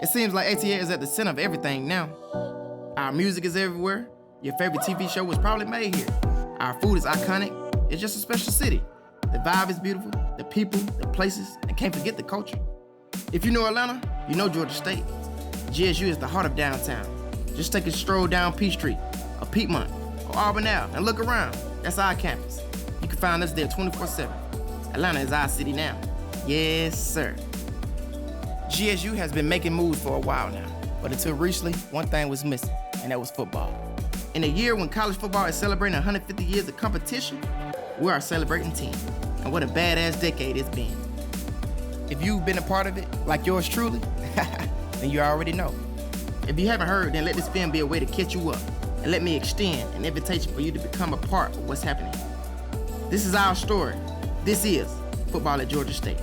It seems like ATL is at the center of everything now. Our music is everywhere. Your favorite TV show was probably made here. Our food is iconic. It's just a special city. The vibe is beautiful, the people, the places, and can't forget the culture. If you know Atlanta, you know Georgia State. GSU is the heart of downtown. Just take a stroll down Peachtree, or Piedmont, or Auburn Ave, and look around. That's our campus. You can find us there 24/7. Atlanta is our city now. Yes, sir. GSU has been making moves for a while now, but until recently, one thing was missing, and that was football. In a year when college football is celebrating 150 years of competition, we're our celebrating team, and what a badass decade it's been. If you've been a part of it, like yours truly, then you already know. If you haven't heard, then let this film be a way to catch you up, and let me extend an invitation for you to become a part of what's happening. This is our story. This is Football at Georgia State.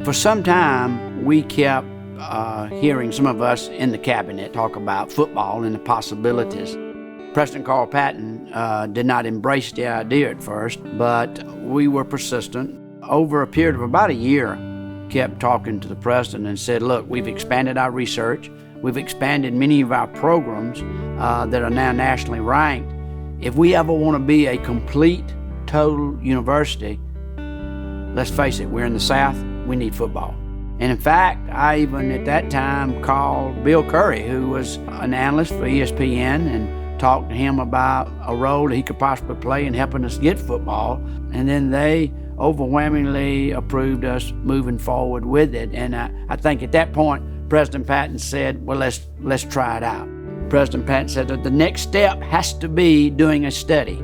For some time, we kept hearing some of us in the cabinet talk about football and the possibilities. President Carl Patton did not embrace the idea at first, but we were persistent. Over a period of about a year, kept talking to the president and said, look, we've expanded our research. We've expanded many of our programs that are now nationally ranked. If we ever want to be a complete, total university, let's face it, we're in the South, we need football. And in fact, I even at that time called Bill Curry, who was an analyst for ESPN, and talked to him about a role that he could possibly play in helping us get football. And then they overwhelmingly approved us moving forward with it. And I think at that point, President Patton said, well, let's try it out. President Patton said that the next step has to be doing a study.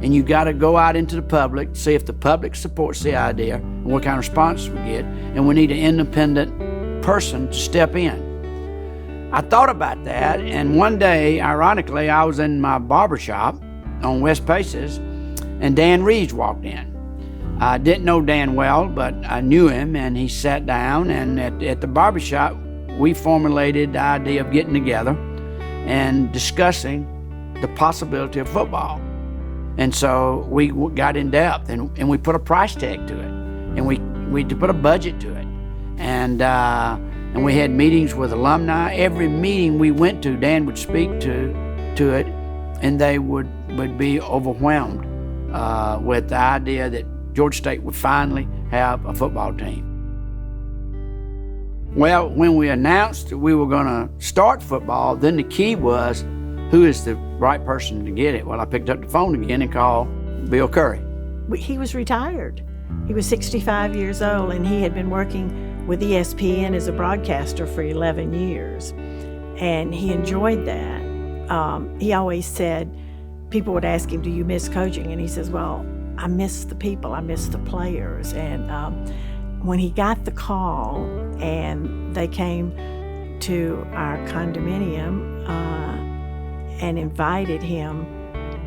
And you got to go out into the public, see if the public supports the idea and what kind of response we get. And we need an independent person to step in. I thought about that, and one day, ironically, I was in my barbershop on West Paces, and Dan Reeves walked in. I didn't know Dan well, but I knew him, and he sat down, and at the barbershop, we formulated the idea of getting together and discussing the possibility of football. And so we got in depth, and we put a price tag to it, and we put a budget to it, and we had meetings with alumni. Every meeting we went to, Dan would speak to it, and they would be overwhelmed with the idea that Georgia State would finally have a football team. Well, when we announced that we were going to start football, then the key was, who is the right person to get it? Well, I picked up the phone again and called Bill Curry. He was retired. He was 65 years old, and he had been working with ESPN as a broadcaster for 11 years. And he enjoyed that. He always said, people would ask him, do you miss coaching? And he says, well, I miss the people, I miss the players. And when he got the call and they came to our condominium and invited him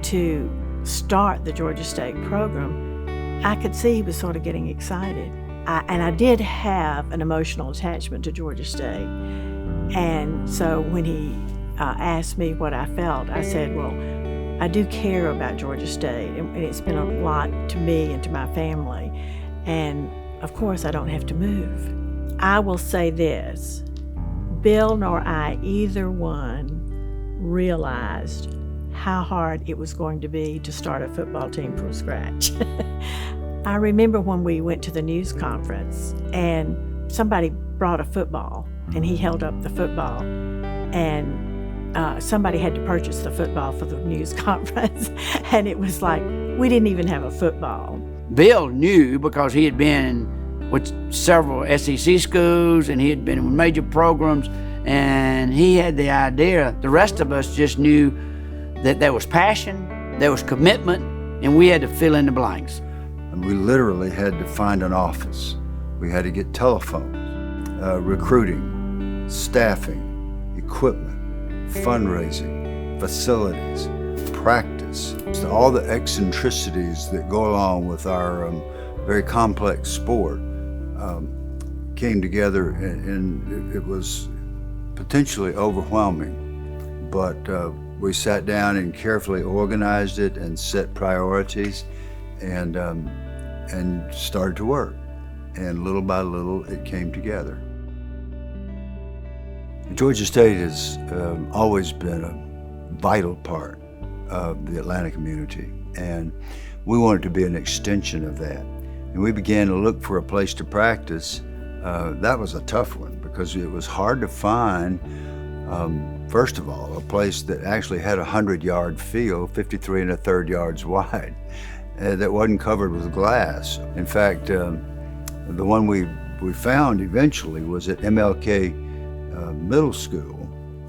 to start the Georgia State program, I could see he was sort of getting excited. And I did have an emotional attachment to Georgia State. And so when he asked me what I felt, I said, well, I do care about Georgia State, and it's been a lot to me and to my family. And of course, I don't have to move. I will say this, Bill nor I, either one, realized how hard it was going to be to start a football team from scratch. I remember when we went to the news conference and somebody brought a football and he held up the football, and somebody had to purchase the football for the news conference, and it was like, we didn't even have a football. Bill knew, because he had been with several SEC schools and he had been with major programs, and he had the idea. The rest of us just knew that there was passion, there was commitment, and we had to fill in the blanks. And we literally had to find an office. We had to get telephones, recruiting, staffing, equipment, fundraising, facilities, practice. So all the eccentricities that go along with our very complex sport came together, and it was potentially overwhelming. But we sat down and carefully organized it and set priorities, and started to work. And little by little, it came together. Georgia State has always been a vital part of the Atlanta community, and we wanted to be an extension of that. And we began to look for a place to practice. That was a tough one because it was hard to find, first of all, a place that actually had a 100-yard field, 53 1/3 yards wide, that wasn't covered with glass. In fact, the one we found eventually was at MLK Middle School.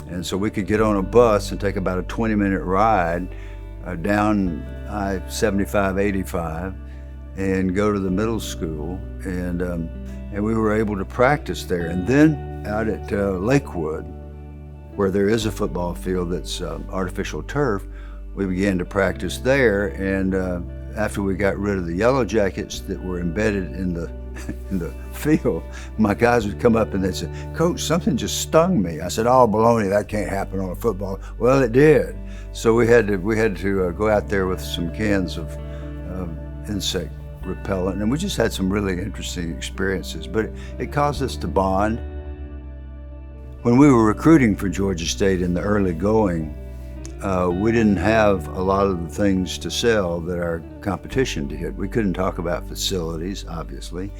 And so we could get on a bus and take about a 20-minute ride down I-75-85 and go to the middle school. And we were able to practice there. And then out at Lakewood, where there is a football field that's artificial turf, we began to practice there. And after we got rid of the yellow jackets that were embedded in the field, my guys would come up and they'd say, "Coach, something just stung me." I said, "Oh, baloney, that can't happen on a football." Well, it did. So we had to go out there with some cans of insect repellent, and we just had some really interesting experiences, but it caused us to bond. When we were recruiting for Georgia State in the early going, we didn't have a lot of the things to sell that our competition did. We couldn't talk about facilities, obviously.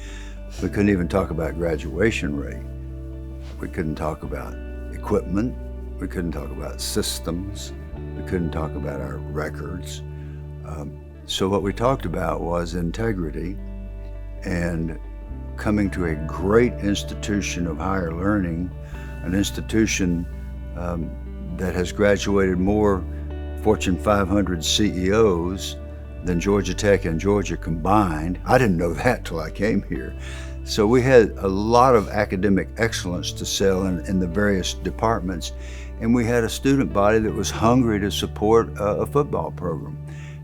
We couldn't even talk about graduation rate. We couldn't talk about equipment. We couldn't talk about systems. We couldn't talk about our records. So what we talked about was integrity and coming to a great institution of higher learning, an institution that has graduated more Fortune 500 CEOs than Georgia Tech and Georgia combined. I didn't know that till I came here. So we had a lot of academic excellence to sell in the various departments, and we had a student body that was hungry to support a football program.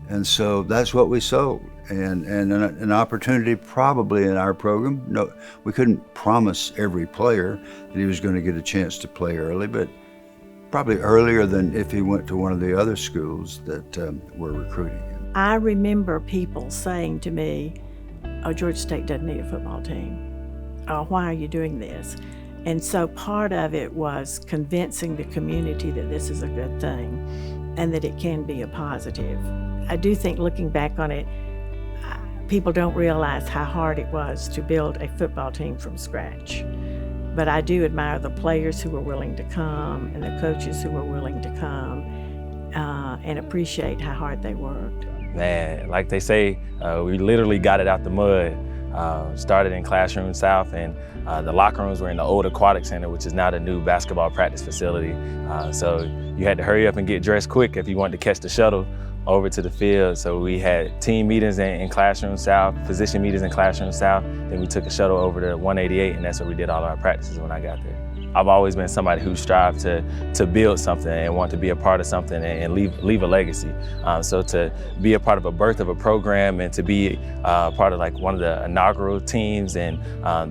And so that's what we sold, and an opportunity probably in our program. No, we couldn't promise every player that he was going to get a chance to play early, but probably earlier than if he went to one of the other schools that were recruiting him. I remember people saying to me, "Oh, Georgia State doesn't need a football team. Why are you doing this?" And so part of it was convincing the community that this is a good thing and that it can be a positive. I do think looking back on it, people don't realize how hard it was to build a football team from scratch. But I do admire the players who were willing to come and the coaches who were willing to come and appreciate how hard they worked. Man, like they say, we literally got it out the mud. Started in Classroom South, and the locker rooms were in the old aquatic center, which is now the new basketball practice facility. So you had to hurry up and get dressed quick if you wanted to catch the shuttle over to the field. So we had team meetings in Classroom South, position meetings in Classroom South. Then we took a shuttle over to 188, and that's where we did all of our practices when I got there. I've always been somebody who strived to build something and want to be a part of something and leave a legacy. So to be a part of a birth of a program and to be part of like one of the inaugural teams and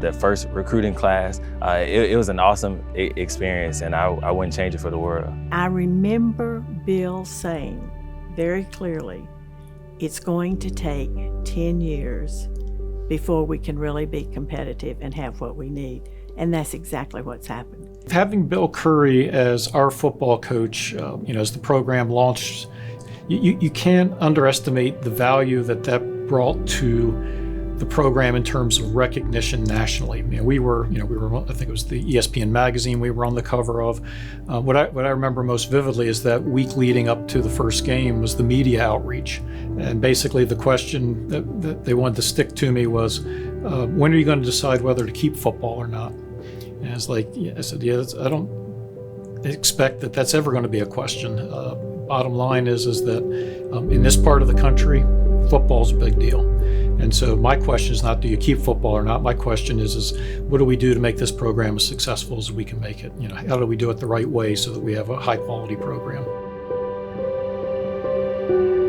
the first recruiting class, it was an awesome experience, and I wouldn't change it for the world. I remember Bill saying very clearly, it's going to take 10 years before we can really be competitive and have what we need. And that's exactly what's happened. Having Bill Curry as our football coach, as the program launched, you can't underestimate the value that brought to the program in terms of recognition nationally. We were, I think it was the ESPN magazine we were on the cover of. What I remember most vividly is that week leading up to the first game was the media outreach. And basically the question that they wanted to stick to me was, when are you going to decide whether to keep football or not? And it's like, I said, I don't expect that that's ever going to be a question. Bottom line is that in this part of the country, football's a big deal. And so my question is not, do you keep football or not? My question is what do we do to make this program as successful as we can make it? How do we do it the right way so that we have a high quality program? you.